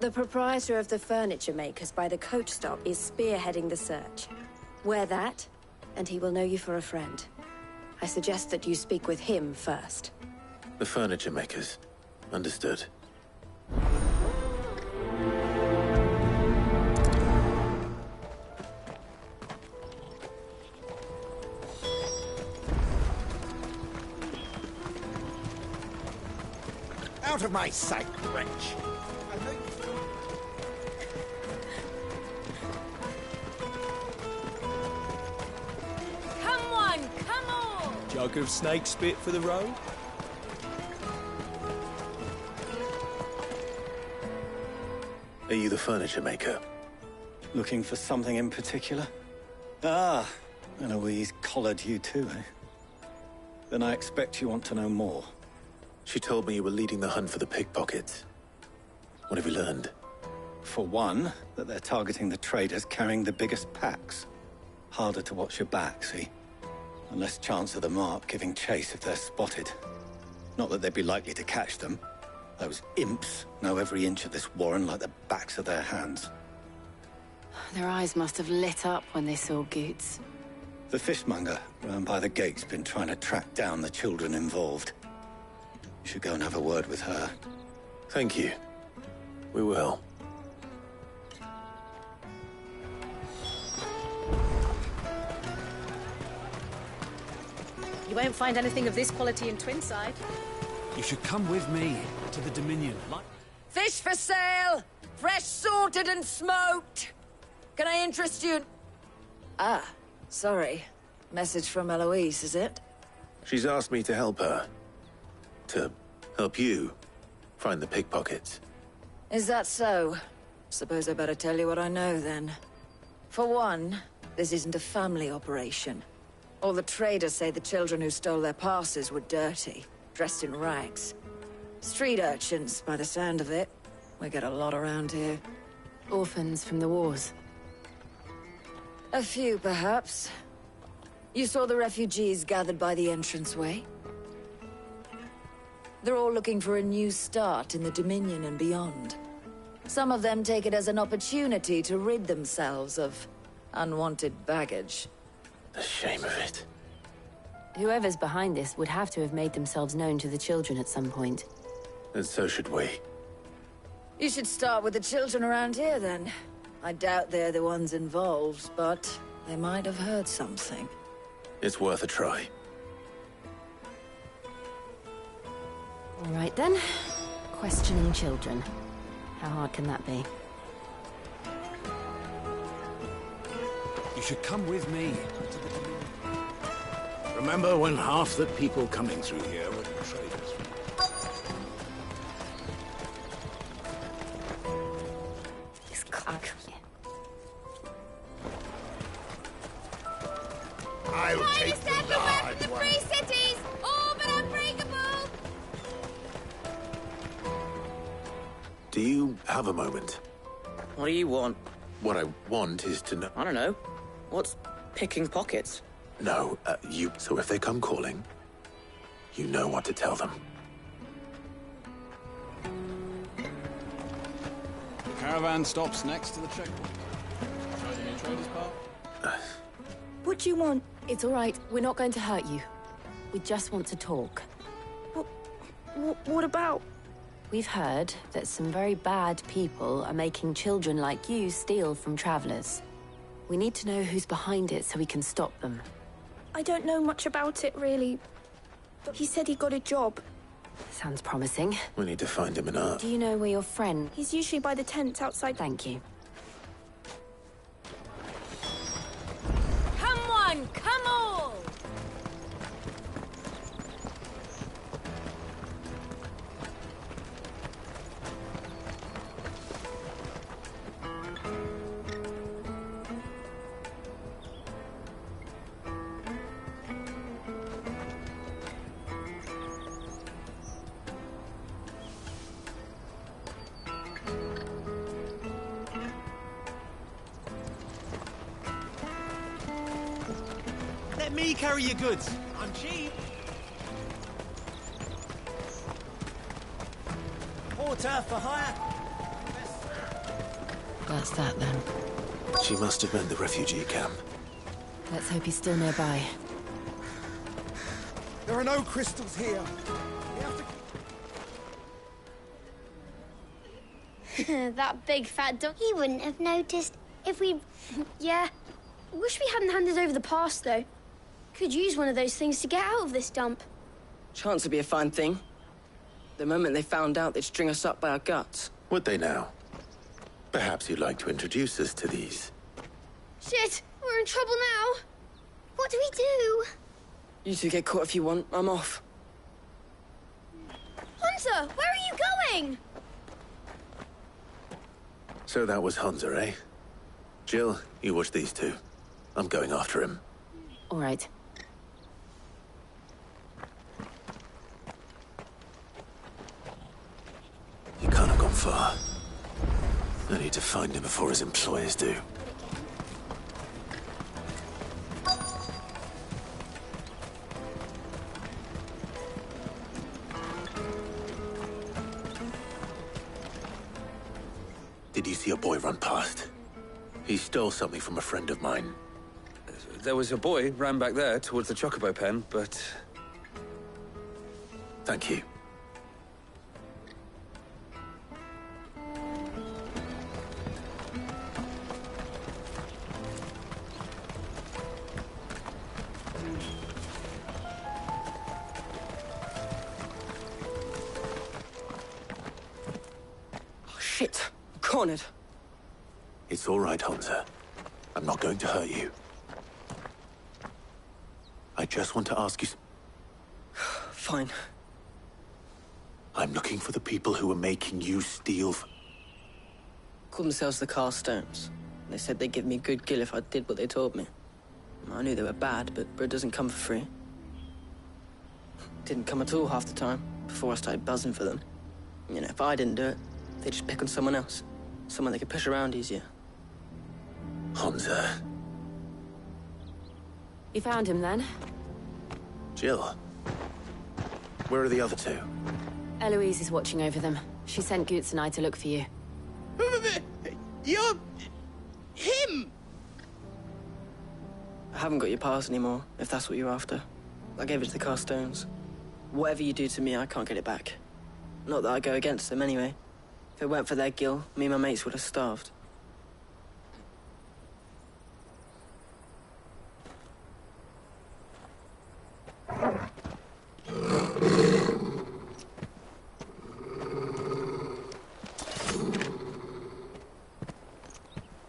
The proprietor of the furniture makers by the coach stop is spearheading the search. Wear that, and he will know you for a friend. I suggest that you speak with him first. The furniture makers. Understood. Out of my sight, wretch! Come on, come on! Jug of snake spit for the road? Are you the furniture maker? Looking for something in particular? Ah, Eloise collared you too, eh? Then I expect you want to know more. She told me you were leading the hunt for the pickpockets. What have you learned? For one, that they're targeting the traders carrying the biggest packs. Harder to watch your back, see? And less chance of the mark giving chase if they're spotted. Not that they'd be likely to catch them. Those imps know every inch of this warren like the backs of their hands. Their eyes must have lit up when they saw Goots. The fishmonger round by the gate's been trying to track down the children involved. You should go and have a word with her. Thank you. We will. You won't find anything of this quality in Twinside. You should come with me to the Dominion. Fish for sale! Fresh sorted and smoked! Can I interest you? Ah, sorry. Message from Eloise, is it? She's asked me to help her. To help you find the pickpockets. Is that so? Suppose I better tell you what I know, then. For one, this isn't a family operation. All the traders say the children who stole their passes were dirty, dressed in rags. Street urchins, by the sound of it. We get a lot around here. Orphans from the wars. A few, perhaps. You saw the refugees gathered by the entranceway? They're all looking for a new start in the Dominion and beyond. Some of them take it as an opportunity to rid themselves of unwanted baggage. The shame of it. Whoever's behind this would have to have made themselves known to the children at some point. And so should we. You should start with the children around here, then. I doubt they're the ones involved, but they might have heard something. It's worth a try. All right, then. Questioning children. How hard can that be? You should come with me. Remember when half the people coming through here were traders? This clock. I'll take the large The one. free cities! All but unbreakable! Do you have a moment? What do you want? What I want is to know... I don't know. What's picking pockets? No, you... So if they come calling, you know what to tell them. The caravan stops next to the checkpoint. Try the new traders part? What do you want? It's all right. We're not going to hurt you. We just want to talk. What about? We've heard that some very bad people are making children like you steal from travelers. We need to know who's behind it so we can stop them. I don't know much about it, really. But he said he got a job. Sounds promising. We need to find him and Do you know where your friend... He's usually by the tents outside. Thank you. Come on, come all! Let me carry your goods. I'm cheap. Porter for hire. That's that then. She must have been the refugee camp. Let's hope he's still nearby. There are no crystals here. That big fat dog. He wouldn't have noticed if we... Yeah. Wish we hadn't handed over the pass, though. Could use one of those things to get out of this dump. Chance would be a fine thing. The moment they found out, they'd string us up by our guts. Would they now? Perhaps you'd like to introduce us to these. Shit, we're in trouble now. What do we do? You two get caught if you want. I'm off. Hunter, where are you going? So that was Hunter, eh? Jill, you watch these two. I'm going after him. All right. He can't have gone far. I need to find him before his employers do. Did you see a boy run past? He stole something from a friend of mine. There was a boy ran back there towards the chocobo pen, but... Thank you. Oh, shit. I'm cornered. It's all right, Hunter. I'm not going to hurt you. I just want to ask you... Fine. I'm looking for the people who were making you steal... Called themselves the Carstones. They said they'd give me good gill if I did what they told me. I knew they were bad, but bread doesn't come for free. Didn't come at all half the time, before I started buzzing for them. You know, if I didn't do it, they'd just pick on someone else. Someone they could push around easier. Hunter. You found him then? Jill. Where are the other two? Eloise is watching over them. She sent Goots and I to look for you. You're... him! I haven't got your pass anymore, if that's what you're after. I gave it to the Carstones. Whatever you do to me, I can't get it back. Not that I go against them anyway. If it weren't for their gill, me and my mates would have starved.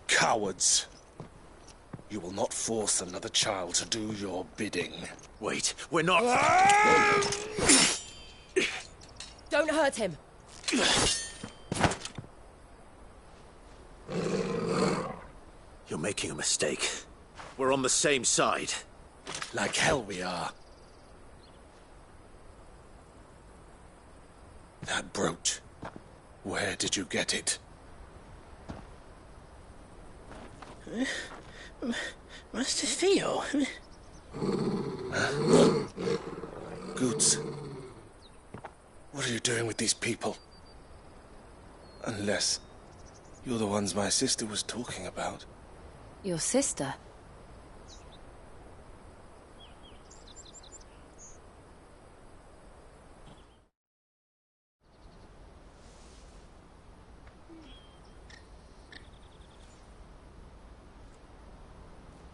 Cowards. You will not force another child to do your bidding. Wait, we're not... Don't hurt him. You're making a mistake. We're on the same side. Like hell we are. That brooch. Where did you get it? Master Theo. Goots. What are you doing with these people? Unless you're the ones my sister was talking about. Your sister?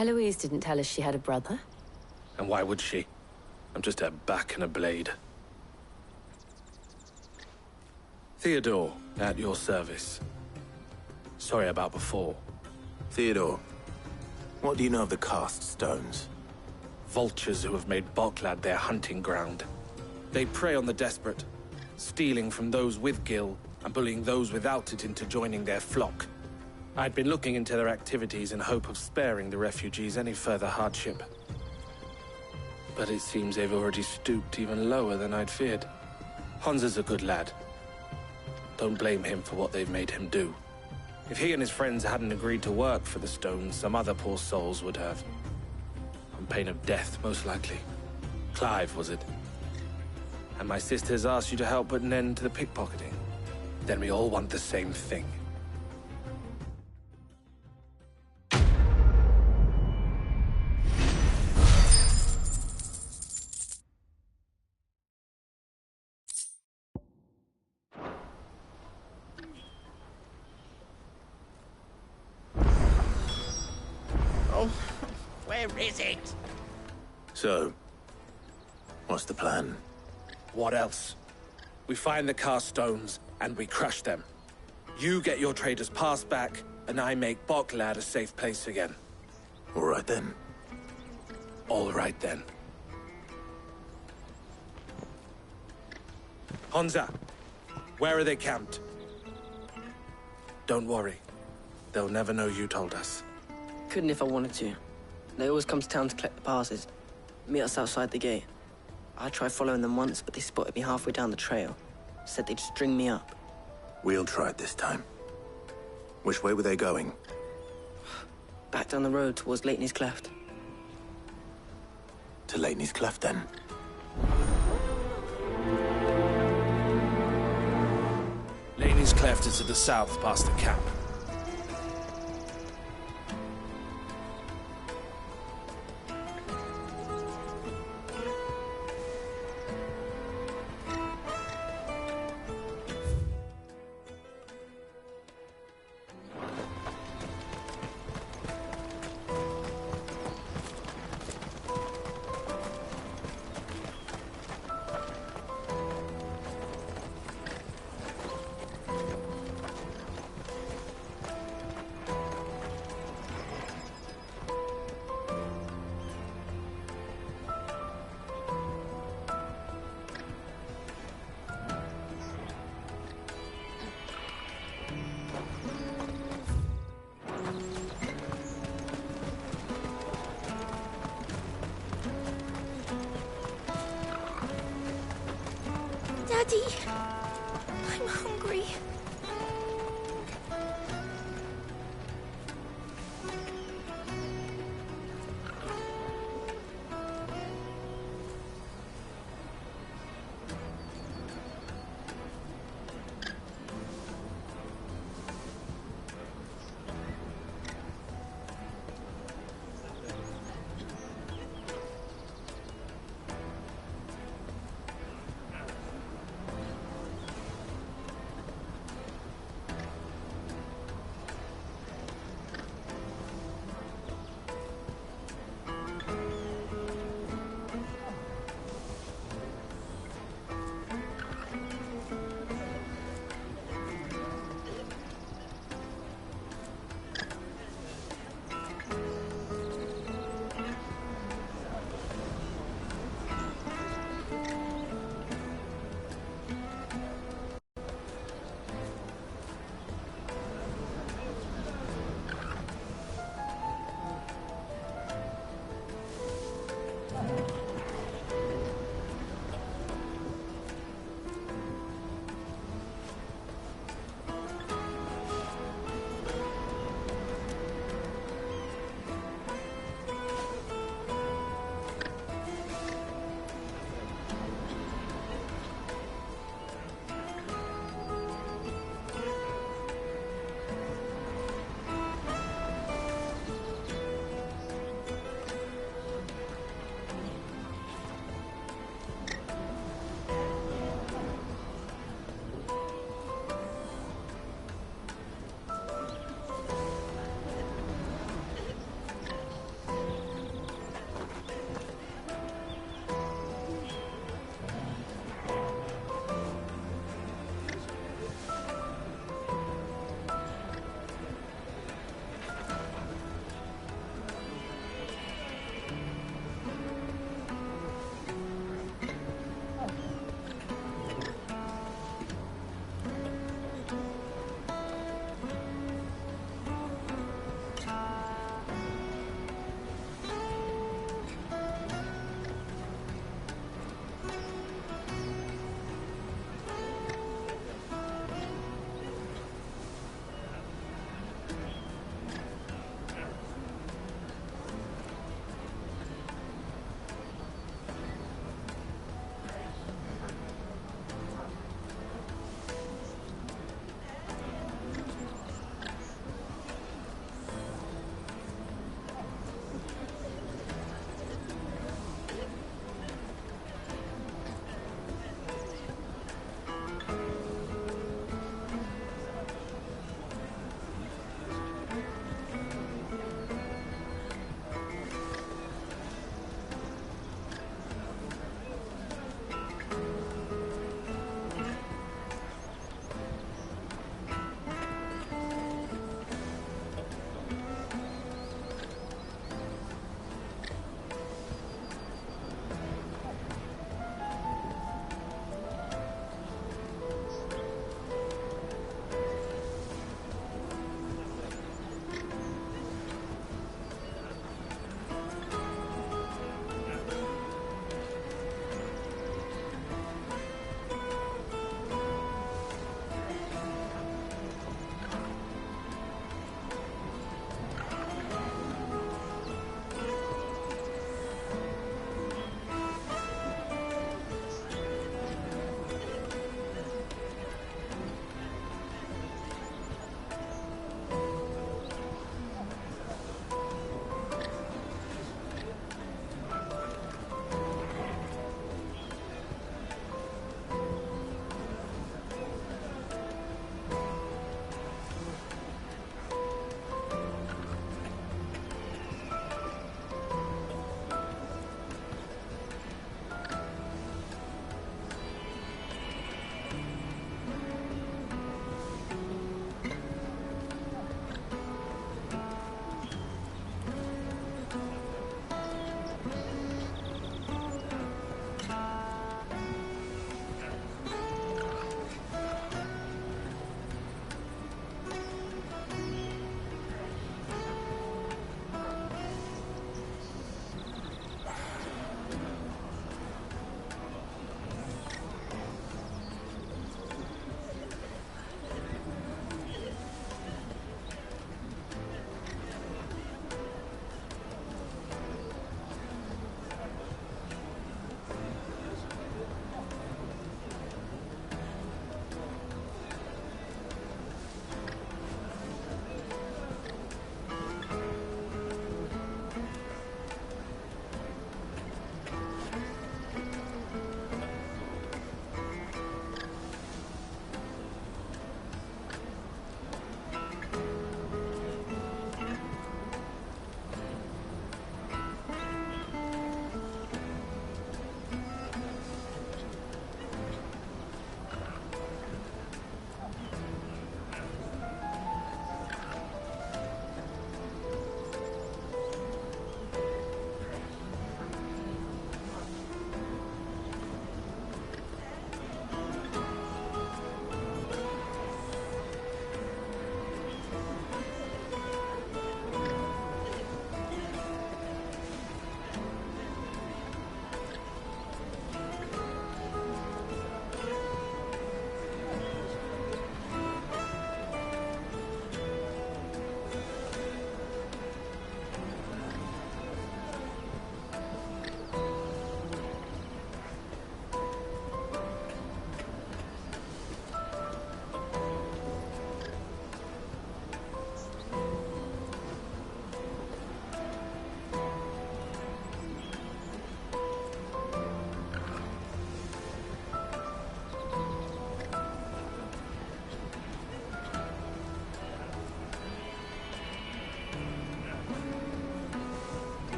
Eloise didn't tell us she had a brother. And why would she? I'm just her back and a blade. Theodore, at your service. Sorry about before. Theodore, what do you know of the cast stones? Vultures who have made Boklad their hunting ground. They prey on the desperate, stealing from those with Gil and bullying those without it into joining their flock. I'd been looking into their activities in hope of sparing the refugees any further hardship. But it seems they've already stooped even lower than I'd feared. Hansa's a good lad. Don't blame him for what they've made him do. If he and his friends hadn't agreed to work for the stones, some other poor souls would have. On pain of death, most likely. Clive, was it? And my sisters asked you to help put an end to the pickpocketing. Then we all want the same thing. Where is it? So, what's the plan? What else? We find the cast stones, and we crush them. You get your traders' pass back, and I make Boklad a safe place again. All right then. All right then. Hansa, where are they camped? Don't worry. They'll never know you told us. Couldn't if I wanted to. They always come to town to collect the passes. Meet us outside the gate. I tried following them once, but they spotted me halfway down the trail. Said they'd string me up. We'll try it this time. Which way were they going? Back down the road towards Leighton's Cleft. To Leighton's Cleft, then. Leighton's Cleft is to the south, past the camp. Daddy, I'm hungry.